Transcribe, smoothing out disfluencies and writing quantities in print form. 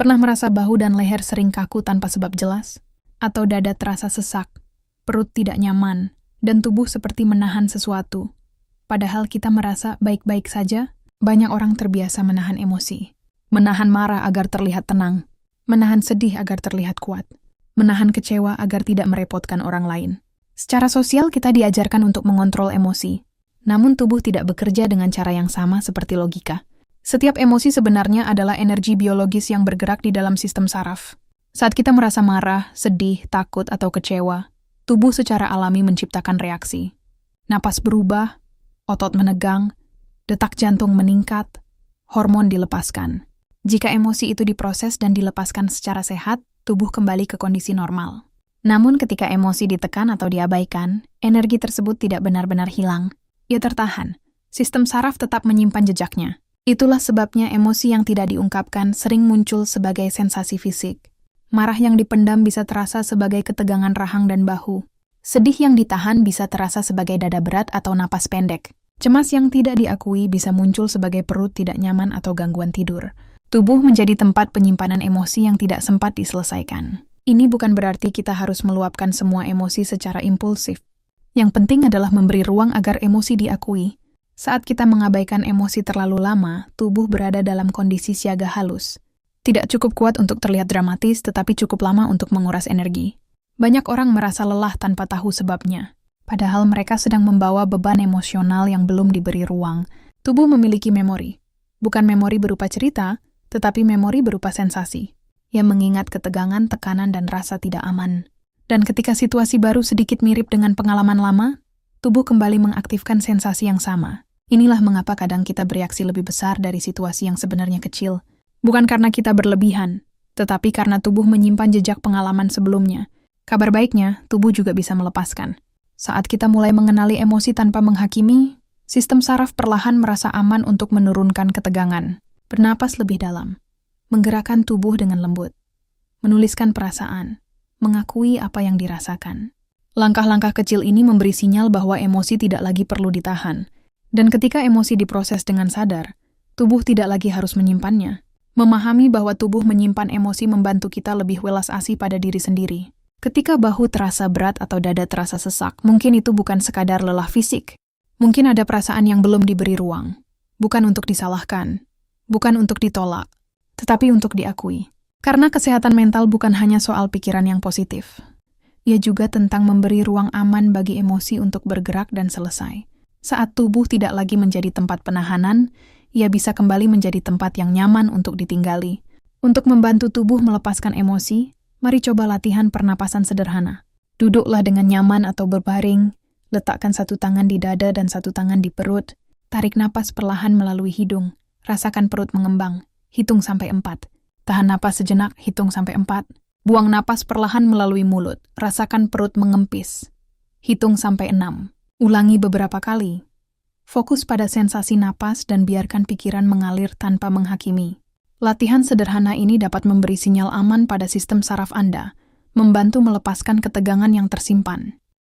Pernah merasa bahu dan leher sering kaku tanpa sebab jelas? Atau dada terasa sesak, perut tidak nyaman, dan tubuh seperti menahan sesuatu? Padahal kita merasa baik-baik saja. Banyak orang terbiasa menahan emosi. Menahan marah agar terlihat tenang. Menahan sedih agar terlihat kuat. Menahan kecewa agar tidak merepotkan orang lain. Secara sosial kita diajarkan untuk mengontrol emosi. Namun tubuh tidak bekerja dengan cara yang sama seperti logika. Setiap emosi sebenarnya adalah energi biologis yang bergerak di dalam sistem saraf. Saat kita merasa marah, sedih, takut, atau kecewa, tubuh secara alami menciptakan reaksi. Napas berubah, otot menegang, detak jantung meningkat, hormon dilepaskan. Jika emosi itu diproses dan dilepaskan secara sehat, tubuh kembali ke kondisi normal. Namun ketika emosi ditekan atau diabaikan, energi tersebut tidak benar-benar hilang. Ia tertahan. Sistem saraf tetap menyimpan jejaknya. Itulah sebabnya emosi yang tidak diungkapkan sering muncul sebagai sensasi fisik. Marah yang dipendam bisa terasa sebagai ketegangan rahang dan bahu. Sedih yang ditahan bisa terasa sebagai dada berat atau napas pendek. Cemas yang tidak diakui bisa muncul sebagai perut tidak nyaman atau gangguan tidur. Tubuh menjadi tempat penyimpanan emosi yang tidak sempat diselesaikan. Ini bukan berarti kita harus meluapkan semua emosi secara impulsif. Yang penting adalah memberi ruang agar emosi diakui. Saat kita mengabaikan emosi terlalu lama, tubuh berada dalam kondisi siaga halus. Tidak cukup kuat untuk terlihat dramatis, tetapi cukup lama untuk menguras energi. Banyak orang merasa lelah tanpa tahu sebabnya. Padahal mereka sedang membawa beban emosional yang belum diberi ruang. Tubuh memiliki memori. Bukan memori berupa cerita, tetapi memori berupa sensasi. Yang mengingat ketegangan, tekanan, dan rasa tidak aman. Dan ketika situasi baru sedikit mirip dengan pengalaman lama, tubuh kembali mengaktifkan sensasi yang sama. Inilah mengapa kadang kita bereaksi lebih besar dari situasi yang sebenarnya kecil. Bukan karena kita berlebihan, tetapi karena tubuh menyimpan jejak pengalaman sebelumnya. Kabar baiknya, tubuh juga bisa melepaskan. Saat kita mulai mengenali emosi tanpa menghakimi, sistem saraf perlahan merasa aman untuk menurunkan ketegangan. Bernapas lebih dalam, menggerakkan tubuh dengan lembut, menuliskan perasaan, mengakui apa yang dirasakan. Langkah-langkah kecil ini memberi sinyal bahwa emosi tidak lagi perlu ditahan. Dan ketika emosi diproses dengan sadar, tubuh tidak lagi harus menyimpannya. Memahami bahwa tubuh menyimpan emosi membantu kita lebih welas asih pada diri sendiri. Ketika bahu terasa berat atau dada terasa sesak, mungkin itu bukan sekadar lelah fisik. Mungkin ada perasaan yang belum diberi ruang. Bukan untuk disalahkan, bukan untuk ditolak, tetapi untuk diakui. Karena kesehatan mental bukan hanya soal pikiran yang positif. Ia juga tentang memberi ruang aman bagi emosi untuk bergerak dan selesai. Saat tubuh tidak lagi menjadi tempat penahanan, ia bisa kembali menjadi tempat yang nyaman untuk ditinggali. Untuk membantu tubuh melepaskan emosi, mari coba latihan pernapasan sederhana. Duduklah dengan nyaman atau berbaring, letakkan satu tangan di dada dan satu tangan di perut, tarik napas perlahan melalui hidung, rasakan perut mengembang, hitung sampai 4. Tahan napas sejenak, hitung sampai 4. Buang napas perlahan melalui mulut, rasakan perut mengempis, hitung sampai 6. Ulangi beberapa kali. Fokus pada sensasi napas dan biarkan pikiran mengalir tanpa menghakimi. Latihan sederhana ini dapat memberi sinyal aman pada sistem saraf Anda, membantu melepaskan ketegangan yang tersimpan.